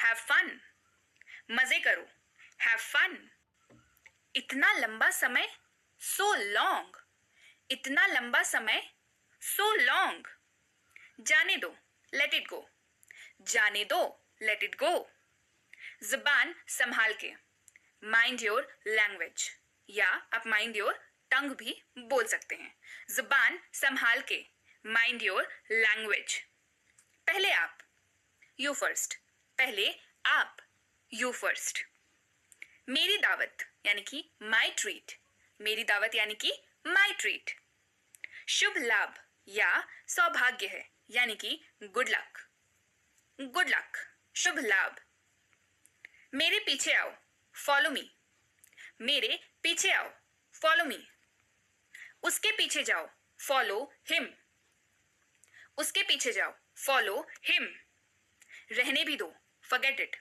Have fun. मजे करो, have fun. इतना लंबा समय, सो लॉन्ग। इतना लंबा समय, सो लॉन्ग। जाने दो, लेट इट गो। जाने दो, लेट इट गो। जुबान संभाल के, माइंड योर लैंग्वेज, या आप माइंड योर टंग भी बोल सकते हैं। जुबान संभाल के, माइंड योर लैंग्वेज। पहले आप, यू फर्स्ट। पहले आप, यू फर्स्ट। मेरी दावत यानी कि माई ट्रीट। मेरी दावत यानी कि माई ट्रीट। शुभ लाभ या सौभाग्य है यानी कि गुड लक। गुड लक, शुभ लाभ। मेरे पीछे आओ, फॉलो मी। मेरे पीछे आओ, फॉलो मी। उसके पीछे जाओ, फॉलो हिम। उसके पीछे जाओ, फॉलो हिम। रहने भी दो, फॉरगेट इट।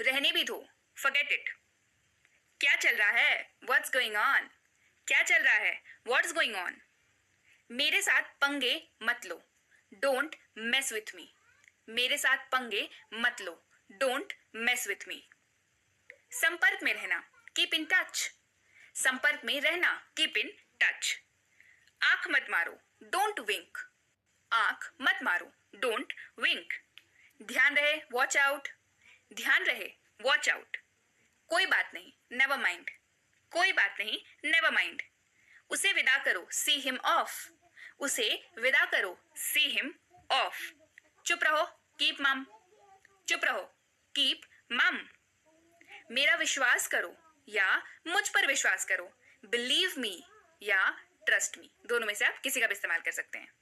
रहने भी दो, फॉरगेट इट। क्या चल रहा है, व्हाट्स गोइंग ऑन। क्या चल रहा है, व्हाट्स गोइंग ऑन। मेरे साथ पंगे मत लो, डोंट मेस विथ मी। मेरे साथ पंगे मत लो, डोंट मेस विथ मी। संपर्क में रहना, कीप इन टच। संपर्क में रहना, कीप इन टच। आंख मत मारो, डोंट विंक। आंख मत मारो, डोंट विंक। ध्यान रहे, वॉच आउट। ध्यान रहे, वॉच आउट। कोई बात नहीं, नेवर माइंड। कोई बात नहीं, नेवर माइंड। उसे विदा करो, सी हिम ऑफ। उसे विदा करो, सी हिम ऑफ। चुप रहो, कीप मम। चुप रहो, कीप मम। मेरा विश्वास करो या मुझ पर विश्वास करो, बिलीव मी या ट्रस्ट मी। दोनों में से आप किसी का भी इस्तेमाल कर सकते हैं।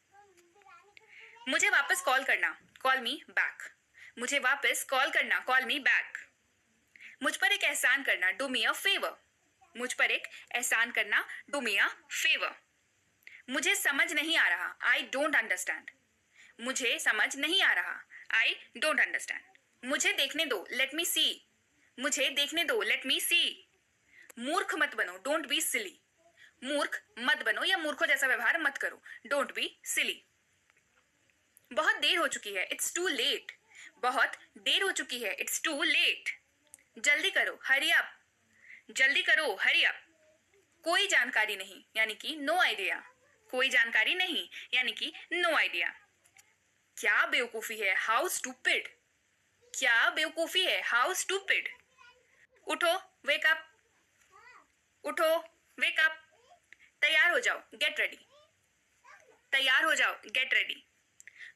मुझे वापस कॉल करना, कॉल मी बैक। मुझे वापस कॉल करना, कॉल मी बैक। मुझ पर एक एहसान करना, डू मी अ फेवर। मुझ पर एक एहसान करना, डू मी अ फेवर। मुझे समझ नहीं आ रहा, आई डोंट अंडरस्टैंड। मुझे समझ नहीं आ रहा, आई डोंट अंडरस्टैंड। मुझे देखने दो, लेट मी सी। मुझे देखने दो, लेट मी सी। मूर्ख मत बनो, डोंट बी सिली। मूर्ख मत बनो या मूर्खों जैसा व्यवहार मत करो, डोंट बी सिली। बहुत देर हो चुकी है, इट्स टू लेट। बहुत देर हो चुकी है, इट्स टू लेट। जल्दी करो, हरी अप। जल्दी करो, हरी अप। कोई जानकारी नहीं यानी कि नो आइडिया। कोई जानकारी नहीं यानी कि नो आइडिया। क्या बेवकूफी है, हाउ स्टूपिड। क्या बेवकूफी है, हाउ स्टूपिड। उठो, वेक अप। उठो, वेक अप। तैयार हो जाओ, गेट रेडी। तैयार हो जाओ, गेट रेडी।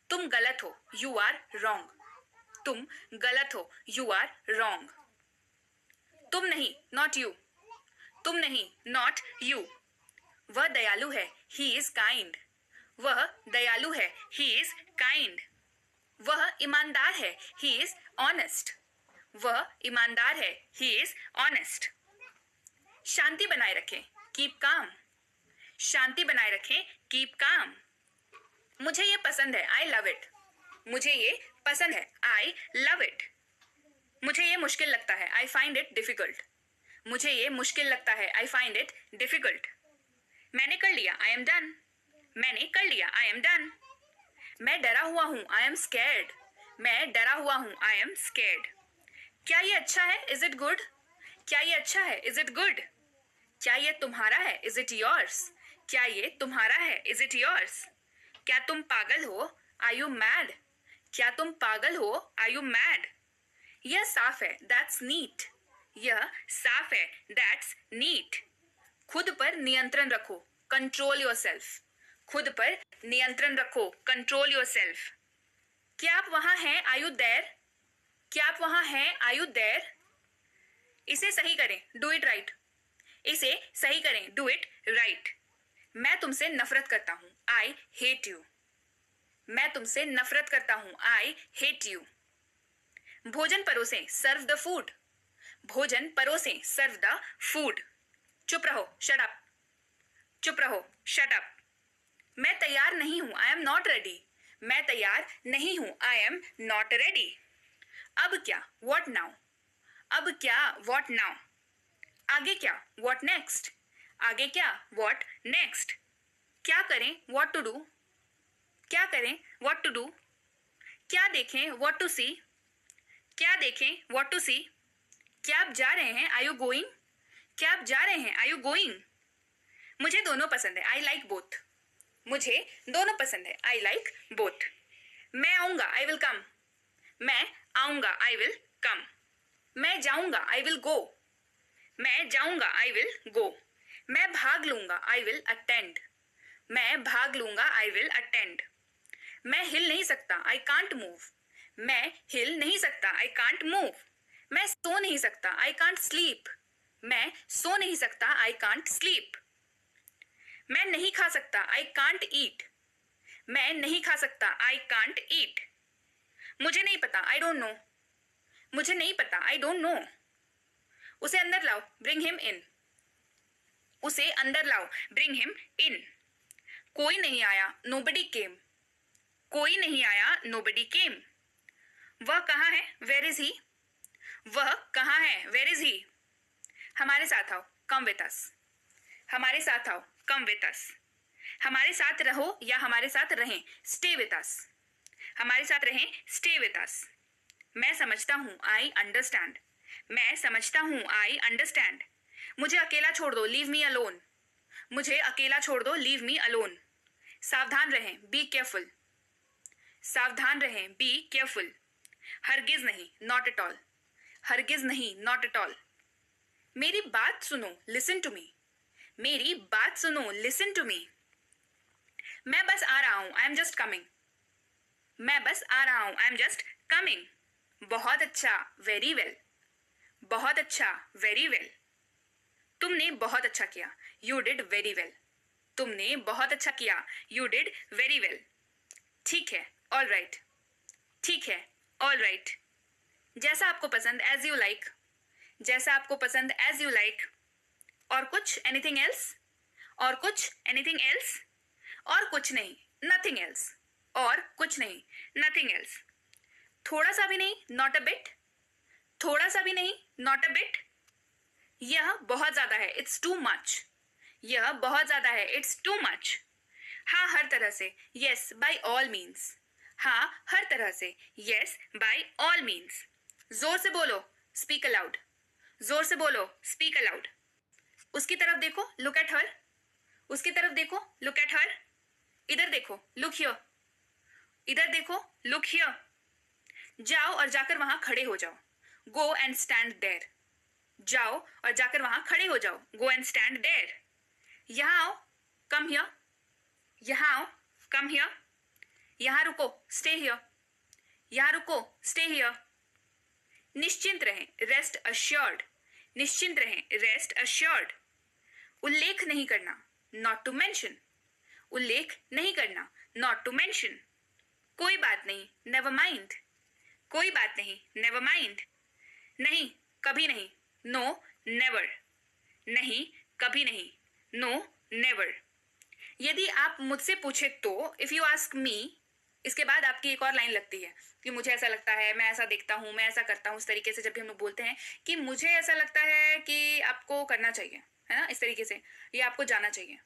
तुम गलत हो, यू आर रॉन्ग। तुम गलत हो, यू आर रॉन्ग। तुम नहीं, नॉट यू। तुम नहीं, नॉट यू। वह दयालु है, ही इज काइंड। वह दयालु है, ही इज काइंड। वह ईमानदार है, ही इज ऑनेस्ट। वह ईमानदार है, ही इज ऑनेस्ट। शांति बनाए रखें, कीप काम। शांति बनाए रखें, कीप काम। मुझे ये पसंद है, आई लव इट। मुझे ये पसंद है, आई लव इट। मुझे ये मुश्किल लगता है, आई फाइंड इट डिफिकल्ट। मुझे ये मुश्किल लगता है, आई फाइंड इट डिफिकल्ट। मैंने कर लिया, आई एम डन। मैंने कर लिया, आई एम डन। मैं डरा हुआ हूं, आई एम स्कैर्ड। मैं डरा हुआ हूं, आई एम स्कैर्ड। क्या ये अच्छा है, इज इट गुड। क्या ये अच्छा है, इज इट गुड। क्या ये तुम्हारा है, इज इट योर्स। क्या ये तुम्हारा है, इज इट योर्स। क्या तुम पागल हो, आर यू मैड। क्या तुम पागल हो, आर यू मैड। यह साफ है, दैट्स नीट। यह साफ है, दैट्स नीट। खुद पर नियंत्रण रखो, कंट्रोल योरसेल्फ। खुद पर नियंत्रण रखो, कंट्रोल योरसेल्फ। क्या आप वहां हैं, आर यू देयर। क्या आप वहां हैं, आर यू देयर। इसे सही करें, डू इट राइट। इसे सही करें, डू इट राइट। मैं तुमसे नफरत करता हूं, आई हेट यू। मैं तुमसे नफरत करता हूं, आई हेट यू। भोजन परोसें, सर्व द फूड। भोजन परोसें, सर्व द फूड। चुप रहो, शट अप। चुप रहो, शट अप। मैं तैयार नहीं हूं, आई एम नॉट रेडी। मैं तैयार नहीं हूं, आई एम नॉट रेडी। अब क्या, व्हाट नाउ। अब क्या, व्हाट नाउ। आगे क्या, व्हाट नेक्स्ट। आगे क्या, व्हाट नेक्स्ट। क्या करें, व्हाट टू डू। क्या करें, व्हाट टू डू। क्या देखें, व्हाट टू सी। क्या देखें, वॉट टू सी। क्या आप जा रहे हैं, आर यू गोइंग। क्या आप जा रहे हैं, आर यू गोइंग। मुझे दोनों पसंद है, आई लाइक बोथ। मुझे दोनों पसंद है, आई लाइक बोथ। मैं आऊंगा, आई विल कम। मैं आऊंगा, आई विल कम। मैं जाऊंगा, आई विल गो। मैं जाऊंगा, आई विल गो। मैं भाग लूंगा, आई विल अटेंड। मैं भाग लूंगा, आई विल अटेंड। मैं हिल नहीं सकता, आई कांट मूव। मैं हिल नहीं सकता, आई कांट मूव। मैं सो नहीं सकता, आई कांट स्लीप। मैं सो नहीं सकता, आई कांट स्लीप। मैं नहीं खा सकता, आई कांट ईट। मैं नहीं खा सकता, आई कांट ईट। मुझे नहीं पता, आई डोंट नो। मुझे नहीं पता, आई डोंट नो। उसे अंदर लाओ, ब्रिंग हिम इन। उसे अंदर लाओ, ब्रिंग हिम इन। कोई नहीं आया, नोबडी केम। कोई नहीं आया, नोबडी केम। वह कहाँ है, वेयर इज ही। वह कहाँ है, वेयर इज ही। हमारे साथ आओ, कम विद अस। हमारे साथ आओ, कम विद अस। हमारे साथ रहो या हमारे साथ रहें, स्टे विद अस। हमारे साथ रहें, स्टे विद अस। मैं समझता हूँ, आई अंडरस्टैंड। मैं समझता हूँ, आई अंडरस्टैंड। मुझे अकेला छोड़ दो, लीव मी अलोन। मुझे अकेला छोड़ दो, लीव मी अलोन। सावधान रहें, बी केयरफुल। सावधान रहें, बी केयरफुल। हरगिज नहीं, नॉट एट ऑल। हरगिज नहीं, नॉट एट ऑल। मेरी बात सुनो, लिसन टू मी। मेरी बात सुनो, लिसन टू मी। मैं बस आ रहा हूं, आई एम जस्ट कमिंग। मैं बस आ रहा हूं, आई एम जस्ट कमिंग। बहुत अच्छा, वेरी वेल। बहुत अच्छा, वेरी वेल। तुमने बहुत अच्छा किया, यू डिड वेरी वेल। तुमने बहुत अच्छा किया, यू डिड वेरी वेल। ठीक है, ऑल राइट। ठीक है, ऑल राइट। जैसा आपको पसंद, एज यू लाइक। जैसा आपको पसंद, एज यू लाइक। और कुछ, एनीथिंग एल्स। और कुछ, एनीथिंग एल्स। और कुछ नहीं, नथिंग एल्स। और कुछ नहीं, नथिंग एल्स। थोड़ा सा भी नहीं, नॉट अ बिट। थोड़ा सा भी नहीं, नॉट अ बिट। यह बहुत ज्यादा है, इट्स टू मच। यह बहुत ज्यादा है, इट्स टू मच। हाँ, हर तरह से, यस बाय ऑल मीन्स। हाँ, हर तरह से, यस बाय ऑल मीन्स। जोर से बोलो, स्पीक अलाउड। जोर से बोलो, स्पीक अलाउड। उसकी तरफ देखो, लुक एट हर। उसकी तरफ देखो, लुक एट हर। इधर देखो, लुक हियर। इधर देखो, लुक हियर। जाओ और जाकर वहां खड़े हो जाओ, गो एंड स्टैंड देयर। जाओ और जाकर वहां खड़े हो जाओ, गो एंड स्टैंड देयर। यहां आओ, कम हियर। यहां आओ, कम हियर। यहां रुको, स्टे हियर। यहां रुको, स्टे हियर। निश्चिंत रहें, रेस्ट अश्योर्ड। निश्चिंत रहें, रेस्ट अश्योर्ड। उल्लेख नहीं करना, नॉट टू मेंशन। उल्लेख नहीं करना, नॉट टू मेंशन। कोई बात नहीं, नेवर माइंड। कोई बात नहीं, नेवर माइंड। नहीं, कभी नहीं, नो नेवर। नहीं, कभी नहीं, नो नेवर। यदि आप मुझसे पूछे तो, इफ यू आस्क मी, इसके बाद आपकी एक और लाइन लगती है कि मुझे ऐसा लगता है, मैं ऐसा देखता हूं, मैं ऐसा करता हूं। इस तरीके से जब भी हम लोग बोलते हैं कि मुझे ऐसा लगता है कि आपको करना चाहिए, है ना, इस तरीके से, ये आपको जाना चाहिए।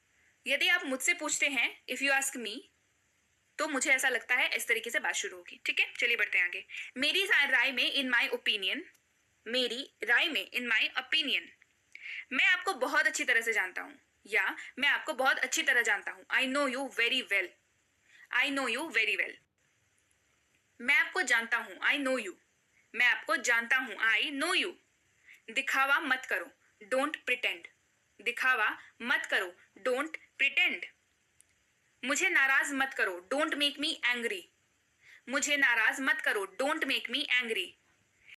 यदि आप मुझसे पूछते हैं, इफ यू आस्क मी, तो मुझे ऐसा लगता है, इस तरीके से बात शुरू होगी। ठीक है, चलिए बढ़ते हैं आगे। मेरी राय में, इन माई ओपिनियन। मेरी राय में, इन माई ओपिनियन। मैं आपको बहुत अच्छी तरह से जानता हूं, या मैं आपको बहुत अच्छी तरह जानता हूं। I know you very well. I know you very well. मैं आपको जानता हूं, आई नो यू। मैं आपको जानता हूं, आई नो यू। दिखावा मत करो, डोंट प्रिटेंड। दिखावा मत करो, डोंट प्रिटेंड। मुझे नाराज मत करो, डोंट मेक मी एंग्री। मुझे नाराज मत करो, डोंट मेक मी एंग्री।